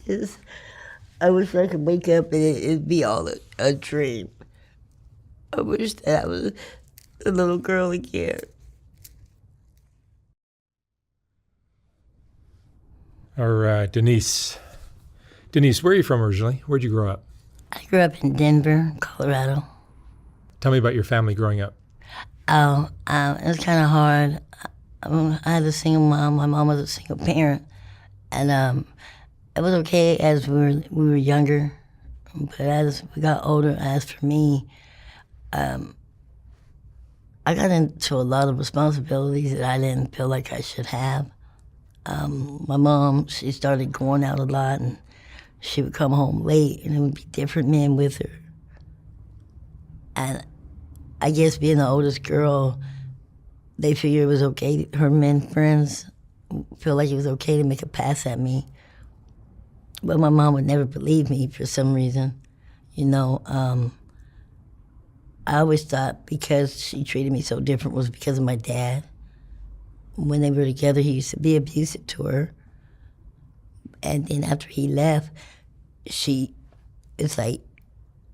It's, I wish I could wake up and it'd be all a dream. I wish that I was a little girl again. Or Denise. Denise, where are you from originally? Where'd you grow up? I grew up in Denver, Colorado. Tell me about your family growing up. Oh, it was kind of hard. I had a single mom. My mom was a single parent, and it was okay as we were younger, but as we got older, as for me, I got into a lot of responsibilities that I didn't feel like I should have. My mom, she started going out a lot, and she would come home late, and it would be different men with her. And I guess being the oldest girl, they figured it was okay. Her men friends feel like it was okay to make a pass at me. But my mom would never believe me for some reason. You know, I always thought because she treated me so different was because of my dad. When they were together, he used to be abusive to her. And then after he left, it's like,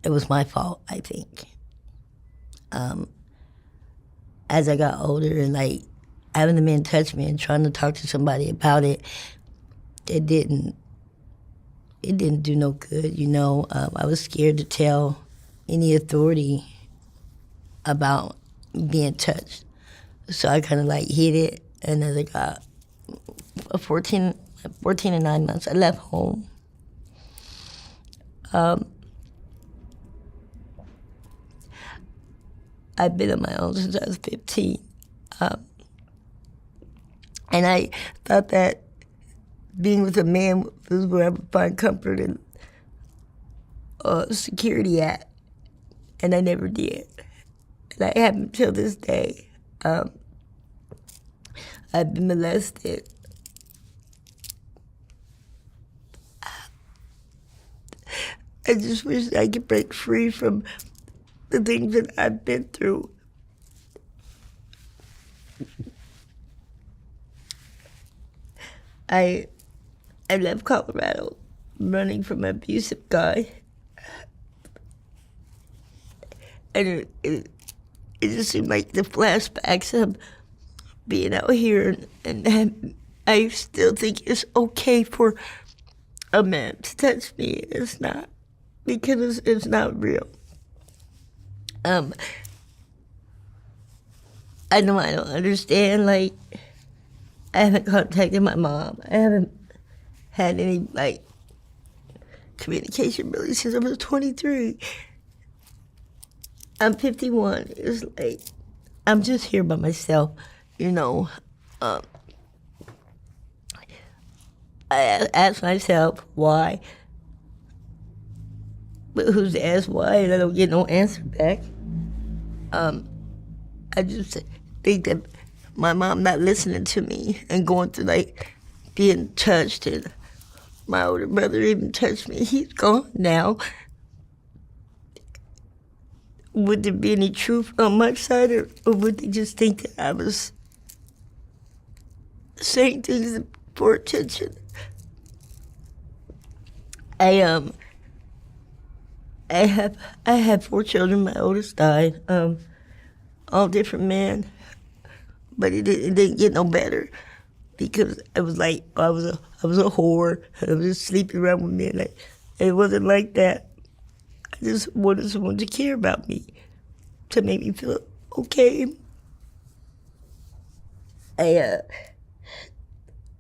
it was my fault, I think. As I got older and like having the men touch me and trying to talk to somebody about it, it didn't do no good, you know. I was scared to tell any authority about being touched. So I kind of like hid it, and as I got 14 and 9 months, I left home. I've been on my own since I was 15. And I thought that being with a man was where I would find comfort and security at, and I never did. And I haven't till this day. I've been molested. I just wish I could break free from the things that I've been through. I left Colorado running from an abusive guy. And it just seemed like the flashbacks of being out here, and I still think it's okay for a man to touch me. It's not, because it's not real. I know I don't understand, like, I haven't contacted my mom. I haven't had any, like, communication really since I was 23. I'm 51. It's like, I'm just here by myself, you know. I ask myself why, but who's to ask why, and I don't get no answer back. I just think that my mom not listening to me and going through, like, being touched, and my older brother even touched me. He's gone now. Would there be any truth on my side, or would they just think that I was saying things for attention? I have 4 children. My oldest died. All different men, but it didn't get no better, because it was like I was a whore. I was just sleeping around with men. Like, it wasn't like that. I just wanted someone to care about me, to make me feel okay.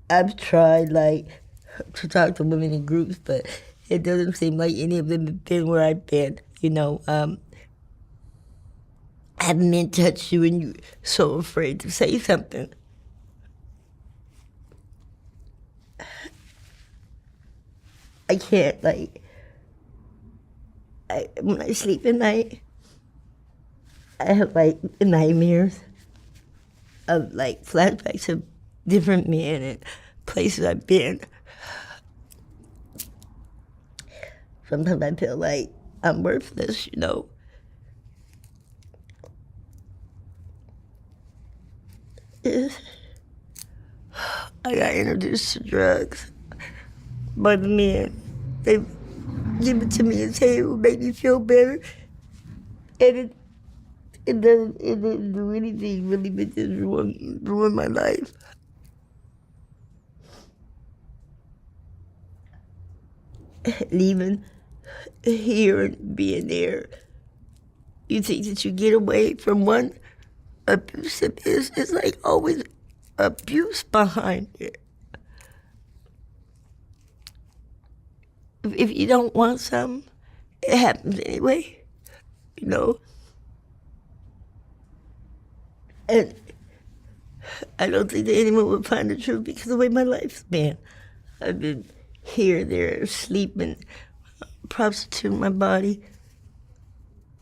I've tried, like, to talk to women in groups, but it doesn't seem like any of them have been where I've been, you know. Having men touch you and you're so afraid to say something. I can't, like, when I sleep at night, I have, like, nightmares of, like, flashbacks of different men and places I've been. Sometimes I feel like I'm worthless, you know. I got introduced to drugs by the men. They give it to me and say it will make me feel better. And it didn't do anything really but just ruin my life. Leaving here and being there, you think that you get away from one abuse. It's like always abuse behind it. If you don't want something, it happens anyway, you know. And I don't think that anyone would find the truth because of the way my life's been. I've been here, there, sleeping, prostituting my body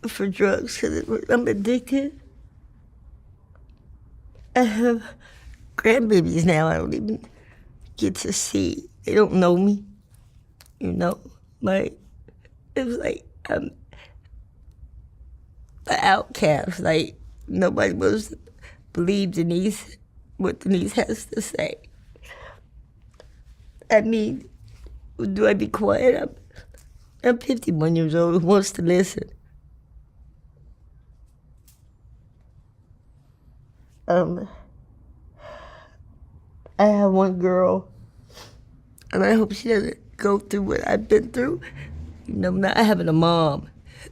for drugs because I'm addicted. I have grandbabies now I don't even get to see. They don't know me, you know. It was like I'm an outcast. Like nobody was to believe Denise, what Denise has to say. I mean, do I be quiet? I'm 51 years old who wants to listen. I have one girl, and I hope she doesn't go through what I've been through. You know, not having a mom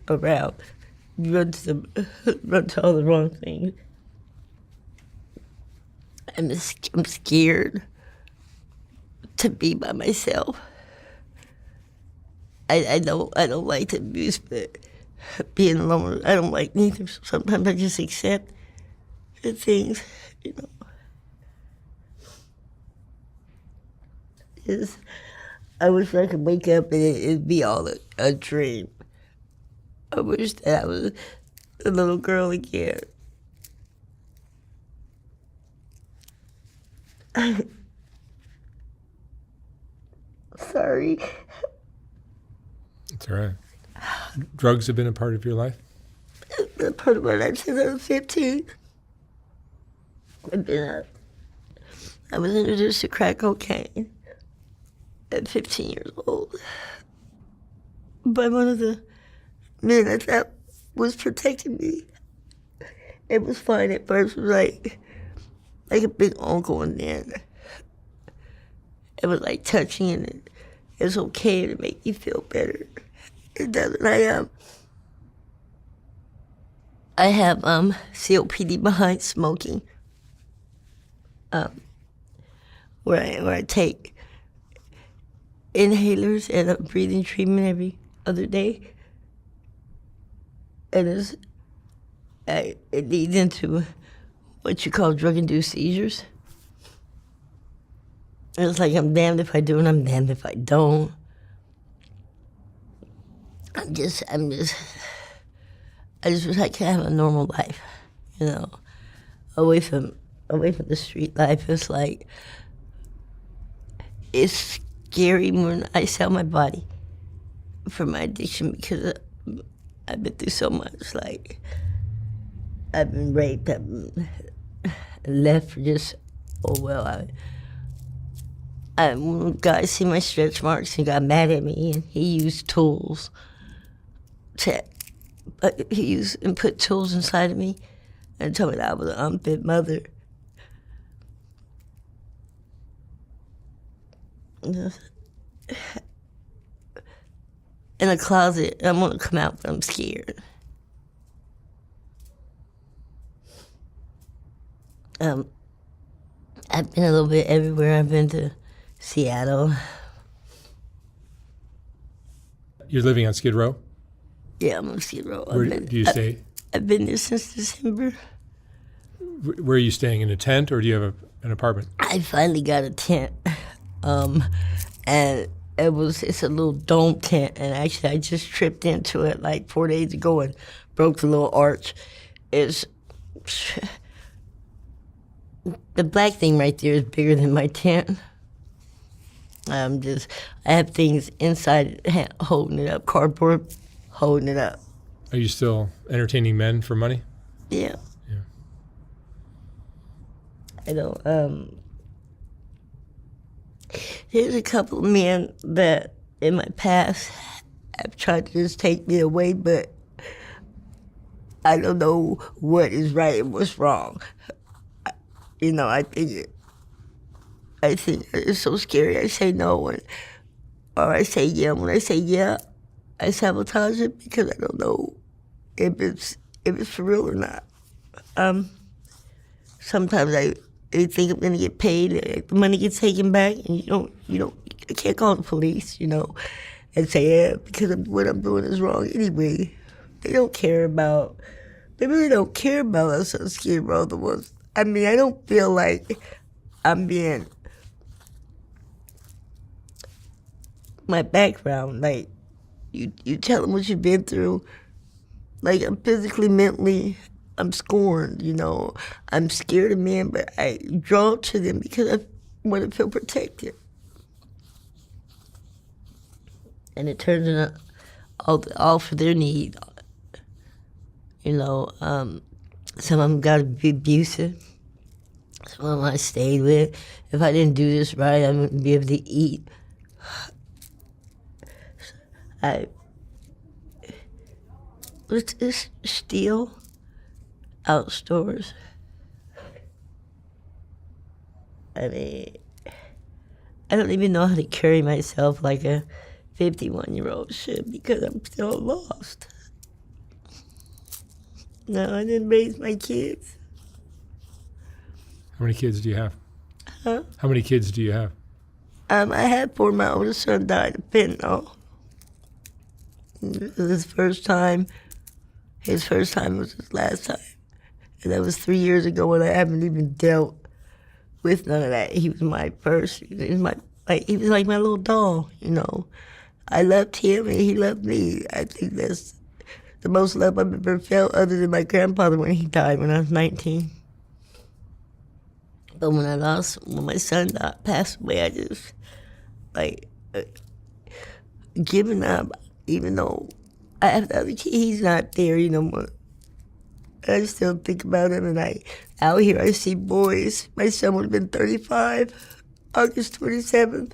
around, you run to all the wrong things. I'm scared to be by myself. I don't like to abuse, but being alone, I don't like neither. So sometimes I just accept the things, you know. I wish I could wake up and it'd be all a dream. I wish that I was a little girl again. Sorry. It's all right. Drugs have been a part of your life? A part of my life since I was 15. I was introduced to crack cocaine at 15 years old by one of the men I thought was protecting me. It was fine at first. It was like a big uncle, and then it was like touching, and it's okay to make you feel better. It doesn't. I have COPD behind smoking, where I take inhalers and a breathing treatment every other day, and it leads into what you call drug-induced seizures. And it's like I'm damned if I do and I'm damned if I don't. I just wish I could have a normal life, you know, away from the street life. It's like, it's scary when I sell my body for my addiction because I've been through so much. Like, I've been raped, I've been left for just, oh well, one guy see my stretch marks and got mad at me, and he used tools and put tools inside of me and told me that I was an unfit mother. In a closet, I'm gonna come out, but I'm scared. I've been a little bit everywhere. I've been to Seattle. You're living on Skid Row? Yeah, I'm on Skid Row. Where do you stay? I've been there since December. Where are you staying, in a tent, or do you have an apartment? I finally got a tent, and it's a little dome tent, and actually I just tripped into it like 4 days ago and broke the little arch. It's the black thing right there is bigger than my tent. I have things inside holding it up, cardboard holding it up. Are you still entertaining men for money? Yeah. Yeah. I don't, There's a couple of men that in my past have tried to just take me away, but I don't know what is right and what's wrong. You know, I think it's so scary. I say no, or I say yeah. When I say yeah, I sabotage it because I don't know if it's for real or not. Sometimes I think I'm gonna get paid, the money gets taken back, and I can't call the police, and say yeah because what I'm doing is wrong anyway. They really don't care about us unscared other ones. I mean, I don't feel like I'm being my background. Like you tell them what you've been through. Like I'm physically, mentally, I'm scorned. I'm scared of men, but I draw to them because I want to feel protected. And it turns out all for their need. Some of them got to be abusive. Some of them I stayed with. If I didn't do this right, I wouldn't be able to eat. Let's just steal out stores. I mean, I don't even know how to carry myself like a 51-year-old should because I'm still lost. No, I didn't raise my kids. How many kids do you have? Huh? How many kids do you have? I had 4. My oldest son died of fentanyl. It was his first time. His first time was his last time. And that was 3 years ago, and I haven't even dealt with none of that. He was my first. He was like my little doll, I loved him, and he loved me. I think that's the most love I've ever felt, other than my grandfather when he died when I was 19. But when my son passed away, I just, giving up, even though I have the other kid, he's not there anymore. I still think about him, and out here I see boys. My son would have been 35, August 27th.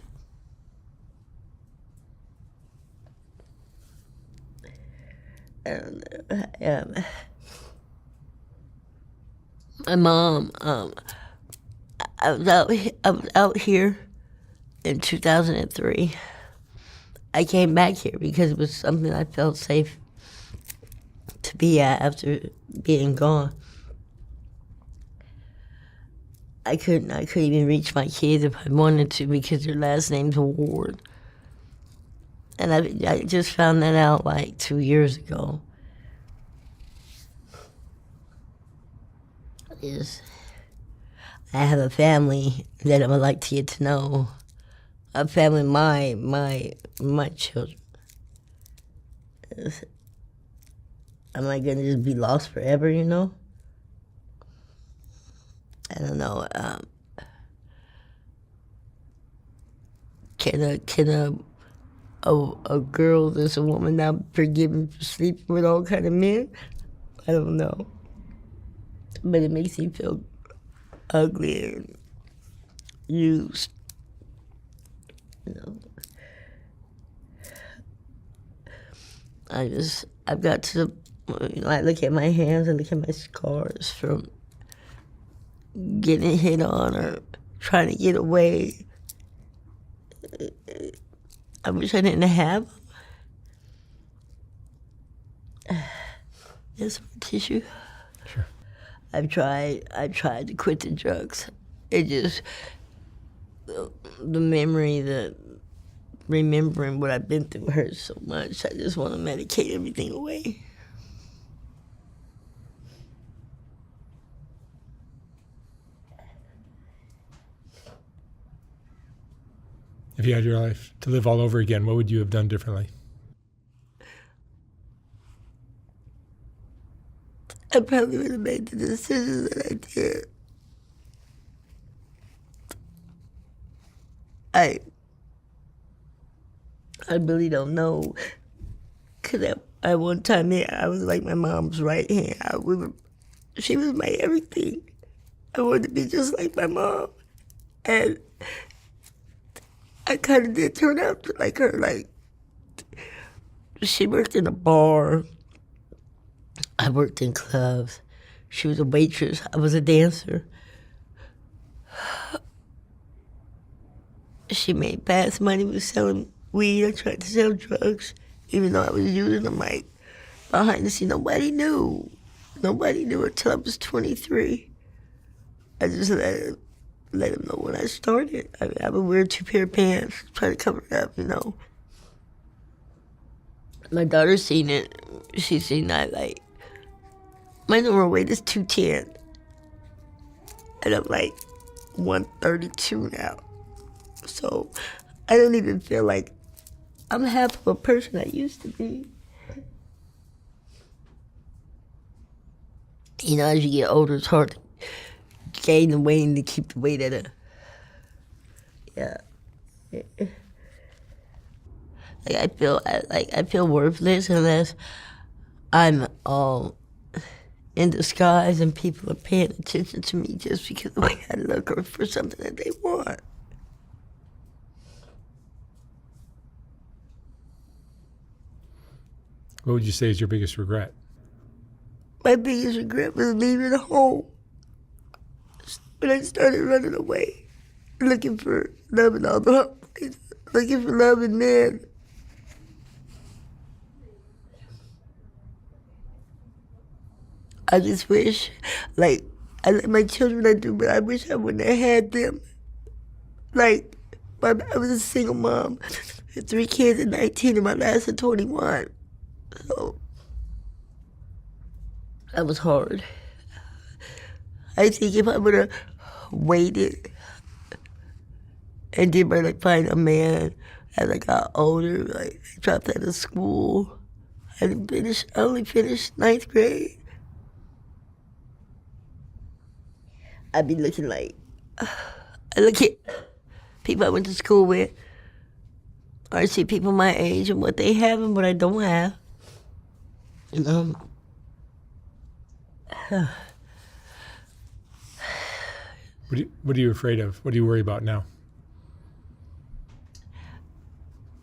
And my mom, I was out here in 2003. I came back here because it was something I felt safe to be at after being gone. I couldn't even reach my kids if I wanted to because their last name's Ward. And I just found that out 2 years ago. I have a family that I would like to get to know. A family, my children. Am I gonna just be lost forever? I don't know. Can a girl that's a woman now be forgiven for sleeping with all kind of men? I don't know. But it makes me feel ugly and used. I've got to, I look at my hands and look at my scars from getting hit on or trying to get away. I wish I didn't have them. There's some tissue. Sure. I tried to quit the drugs. It just, the memory, remembering what I've been through hurts so much. I just want to medicate everything away. If you had your life to live all over again, what would you have done differently? I probably would have made the decisions that I did. I really don't know, because at one time I was like my mom's right hand. She was my everything. I wanted to be just like my mom. And I kind of did turn out to like her. Like, she worked in a bar. I worked in clubs. She was a waitress. I was a dancer. She made fast money with selling weed. I tried to sell drugs, even though I was using them like behind the scene. Nobody knew. Nobody knew until I was 23. I just let them know when I started. I would wear 2 pair of pants, try to cover it up, you know. My daughter seen it. She seen that, like, my normal weight is 210. And I'm like 132 now. So I don't even feel like I'm half of a person I used to be. You know, as you get older, it's hard to gain the weight and to keep the weight at a, yeah. I feel worthless unless I'm all in disguise and people are paying attention to me just because of the way I look or for something that they want. What would you say is your biggest regret? My biggest regret was leaving home. When I started running away, looking for love in all the places, looking for love in men. I just wish, like, I let my children do, but I wish I wouldn't have had them. Like, I was a single mom, had 3 kids at 19 and my last at 21. So, that was hard. I think if I would have waited and did like find a man as I got older, like dropped out of school, I only finished 9th grade. I'd be looking like, I look at people I went to school with, or I see people my age and what they have and what I don't have. And What are you afraid of? What do you worry about now?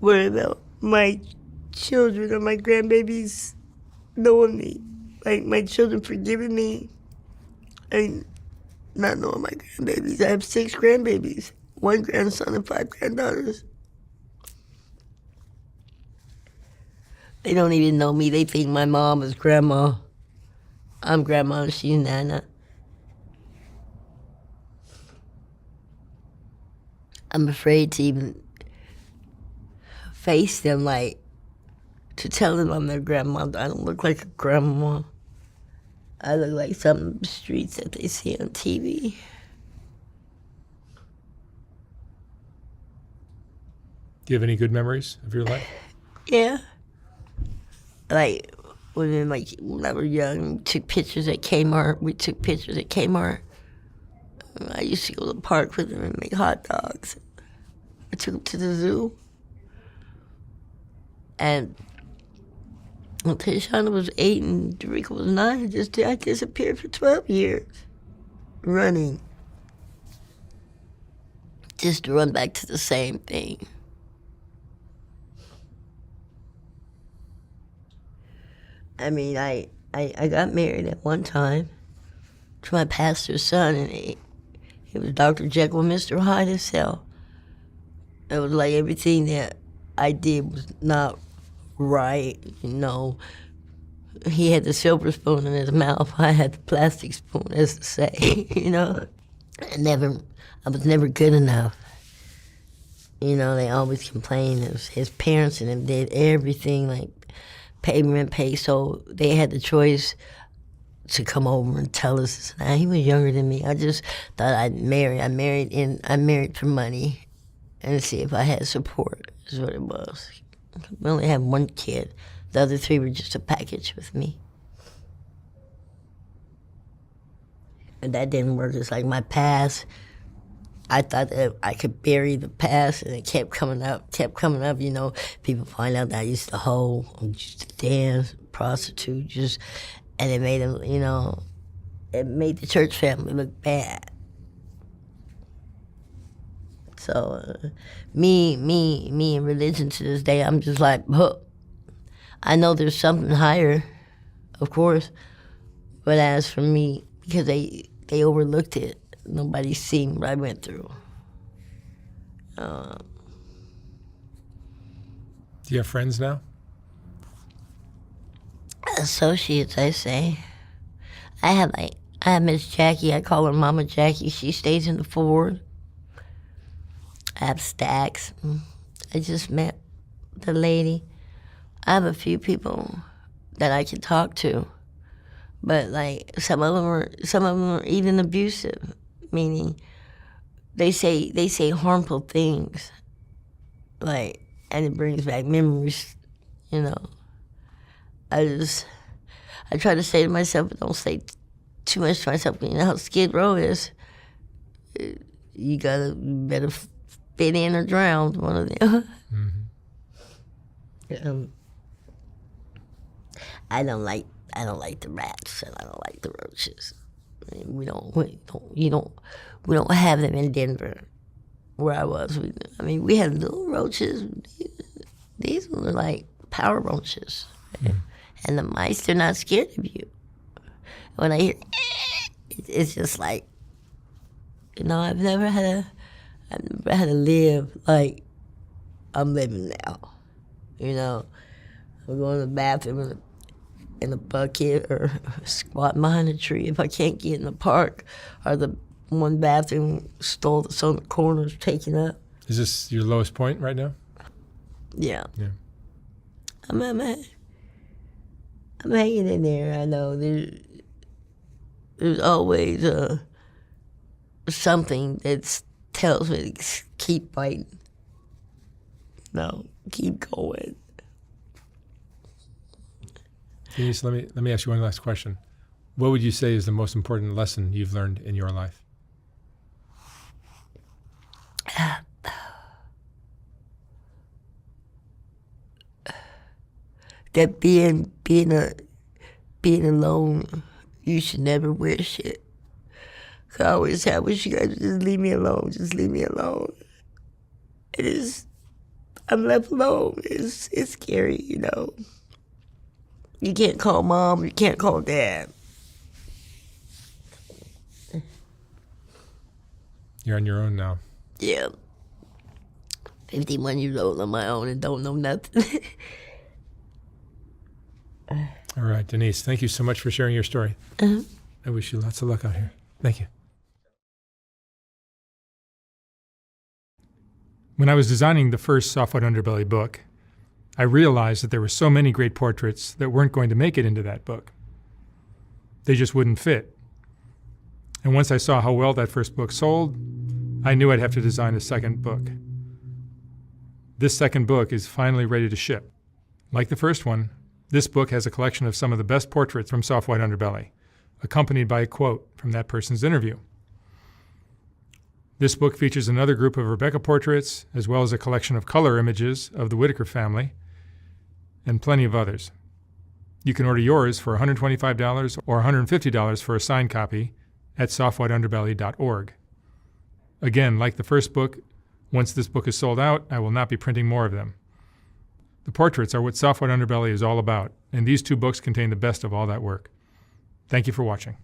worry about my children or my grandbabies knowing me. Like my children forgiving me and not knowing my grandbabies. I have 6 grandbabies, 1 grandson and 5 granddaughters. They don't even know me. They think my mom is grandma. I'm grandma and she's Nana. I'm afraid to even face them, like, to tell them I'm their grandma. I don't look like a grandma. I look like something in the streets that they see on TV. Do you have any good memories of your life? Yeah. Like, when I was young, we took pictures at Kmart. I used to go to the park with them and make hot dogs. I took them to the zoo. And when Tashana was 8 and Derica was 9, I disappeared for 12 years, running. Just to run back to the same thing. I mean, I got married at one time to my pastor's son, and he was Dr. Jekyll and Mr. Hyde himself. It was like everything that I did was not right, you know. He had the silver spoon in his mouth. I had the plastic spoon, as to say, you know. I was never good enough. You know, they always complained. It was his parents and him did everything, like pay rent, pay. So they had the choice to come over and tell us this. Now, he was younger than me. I just thought I'd marry. I married for money and see if I had support, is what it was. We only had 1 kid. The other 3 were just a package with me. And that didn't work. It's like my past, I thought that I could bury the past, and it kept coming up, you know. People find out that I used to hoe, I used to dance, prostitute, and it made them, you know, it made the church family look bad. So me in religion to this day, I'm just like, huh. I know there's something higher, of course, but as for me, because they overlooked it, nobody seen what I went through. Do you have friends now? Associates, I say. I have Miss Jackie. I call her Mama Jackie. She stays in the Ford. I have Stacks. I just met the lady. I have a few people that I can talk to, but like some of them are even abusive, meaning they say harmful things, like, and it brings back memories, you know. I try to say to myself, but don't say too much to myself. You know how Skid Row is. You better fit in or drown, one of them. Mm-hmm. I don't like the rats and I don't like the roaches. I mean, we don't have them in Denver, where I was. We had little roaches. These were like power roaches, and the mice, they're not scared of you. When I hear, it's just like, you know, I've never had to live like I'm living now. You know, I'm going to the bathroom in a bucket or squatting behind a tree if I can't get in the park, or the one bathroom stall that's on the corner is taken up. Is this your lowest point right now? Yeah. Yeah. I'm hanging in there. I know there's always something that tells me to keep fighting. No, keep going. Denise, let me ask you one last question. What would you say is the most important lesson you've learned in your life? That being alone, you should never wish it. 'Cause I always say, I wish you guys would just leave me alone. Just leave me alone. I'm left alone. It's scary, you know. You can't call mom. You can't call dad. You're on your own now. Yeah. 51 years old on my own and don't know nothing. All right, Denise, thank you so much for sharing your story. Uh-huh. I wish you lots of luck out here. Thank you. When I was designing the first Soft White Underbelly book, I realized that there were so many great portraits that weren't going to make it into that book. They just wouldn't fit. And once I saw how well that first book sold, I knew I'd have to design a second book. This second book is finally ready to ship. Like the first one, this book has a collection of some of the best portraits from Soft White Underbelly, accompanied by a quote from that person's interview. This book features another group of Rebecca portraits, as well as a collection of color images of the Whitaker family, and plenty of others. You can order yours for $125 or $150 for a signed copy at softwhiteunderbelly.org. Again, like the first book, once this book is sold out, I will not be printing more of them. The portraits are what Soft White Underbelly is all about, and these two books contain the best of all that work. Thank you for watching.